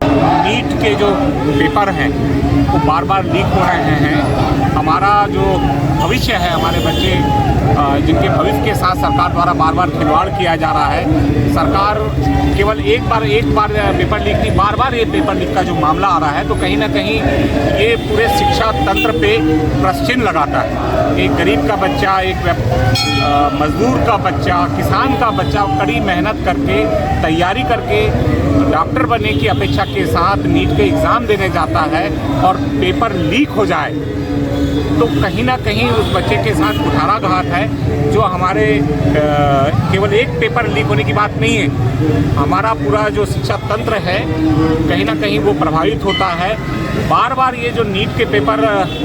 NEET के जो paper हैं वो बार बार लीक हो रहे हैं। हमारा जो भविष्य है, हमारे बच्चे जिनके भविष्य के साथ सरकार द्वारा बार बार खिलवाड़ किया जा रहा है। सरकार केवल एक बार पेपर लीक नहीं, बार बार ये पेपर लीक का जो मामला आ रहा है, तो कहीं ना कहीं ये पूरे शिक्षा तंत्र पे प्रश्न लगाता है। एक गरीब का बच्चा, एक मजदूर का बच्चा, किसान का बच्चा कड़ी मेहनत करके तैयारी करके डॉक्टर बनने की अपेक्षा के साथ नीट के एग्ज़ाम देने जाता है और पेपर लीक हो जाए तो कहीं ना कहीं उस बच्चे के साथ कुठाराघात है। जो हमारे केवल एक पेपर लीक होने की बात नहीं है, हमारा पूरा जो शिक्षा तंत्र है कहीं ना कहीं वो प्रभावित होता है। बार बार ये जो नीट के पेपर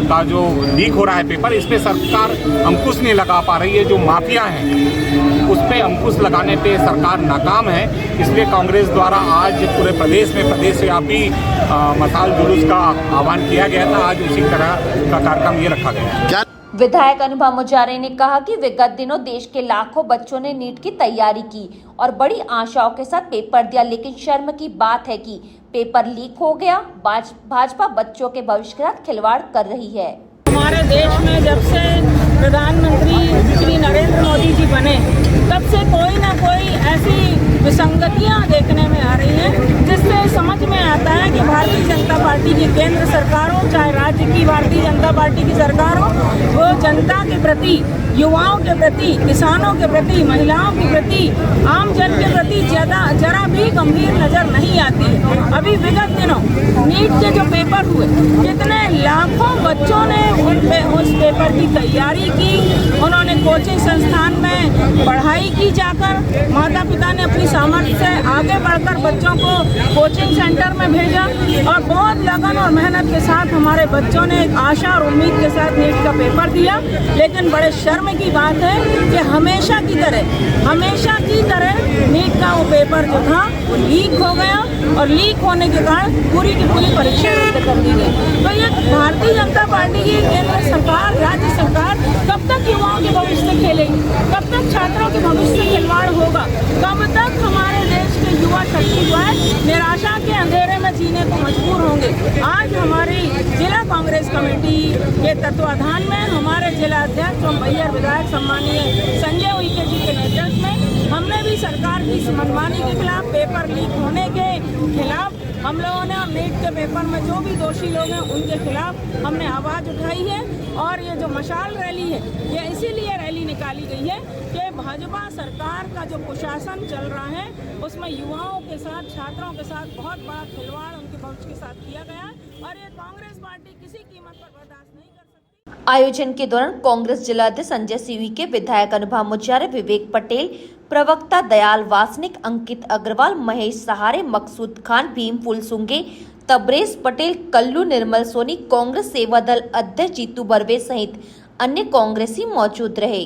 का जो लीक हो रहा है पेपर, इस पर सरकार अंकुश नहीं लगा पा रही है। जो माफिया हैं उस पर अंकुश लगाने पे सरकार नाकाम है। इसलिए कांग्रेस द्वारा आज पूरे प्रदेश में प्रदेशव्यापी मशाल जुलूस का आह्वान किया गया था। आज उसी तरह का कार्यक्रम ये रखा गया। विधायक अनुभव मुजारे ने कहा कि विगत दिनों देश के लाखों बच्चों ने नीट की तैयारी की और बड़ी आशाओं के साथ पेपर दिया, लेकिन शर्म की बात है कि पेपर लीक हो गया। भाजपा बच्चों के भविष्य के साथ खिलवाड़ कर रही है। हमारे देश में जब से प्रधानमंत्री श्री नरेंद्र मोदी जी बने, तब से कोई ना कोई ऐसी विसंगतियां देखने में आ रही हैं, जिससे समझ में आता है कि भारतीय जनता पार्टी की केंद्र सरकार हो, चाहे राज्य की भारतीय जनता पार्टी की सरकार हो, वो जनता के प्रति, युवाओं के प्रति, किसानों के प्रति, महिलाओं के प्रति, आम जन के प्रति जरा भी गंभीर नजर नहीं आती है। अभी विगत दिनों नीट के जो पेपर हुए, कितने लाखों बच्चों ने उस पेपर की तैयारी की, उन्होंने कोचिंग संस्थान में पढ़ाई की जाकर, माता पिता ने अपनी सामर्थ्य से आगे बढ़कर बच्चों को कोचिंग सेंटर में भेजा और बहुत लगन और मेहनत के साथ हमारे बच्चों ने एक आशा और उम्मीद के साथ नीट का पेपर दिया। लेकिन बड़े शर्म की बात है कि हमेशा की तरह नीट का वो पेपर जो था वो लीक हो गया और लीक होने के कारण पूरी की पूरी परीक्षा रद्द कर दी गई। तो ये भारतीय जनता पार्टी की केंद्र सरकार, राज्य सरकार कब तक युवाओं के भविष्य से खेलेगी? कब तक छात्रों के भविष्य से खिलवाड़ होगा? कब तक हमारे देश के युवा शक्ति जो है निराशा के अंधेरे में जीने को मजबूर होंगे? आज हमारी जिला कांग्रेस कमेटी के तत्वाधान में हमारे जिला अध्यक्ष और मैयर विधायक सम्मानीय संजय उइके जी के नेतृत्व मोदी सरकार की इस मनमानी के खिलाफ, पेपर लीक होने के खिलाफ हम लोगों ने नीट के पेपर में जो भी दोषी लोग हैं उनके खिलाफ हमने आवाज़ उठाई है। और ये जो मशाल रैली है, ये इसीलिए रैली निकाली गई है कि भाजपा सरकार का जो कुशासन चल रहा है उसमें युवाओं के साथ, छात्रों के साथ बहुत बड़ा खिलवाड़ उनके भविष्य के साथ किया गया है और ये कांग्रेस पार्टी किसी कीमत पर बर्दाश्त नहीं कर सकती। आयोजन के दौरान कांग्रेस जिलाध्यक्ष संजय सिंह के विधायक अनुभव मुचारे, विवेक पटेल, प्रवक्ता दयाल वासनिक, अंकित अग्रवाल, महेश सहारे, मकसूद खान, भीम फुलसुंगे, तबरेज पटेल, कल्लू निर्मल सोनी, कांग्रेस सेवा दल अध्यक्ष जीतू बर्वे सहित अन्य कांग्रेसी मौजूद रहे।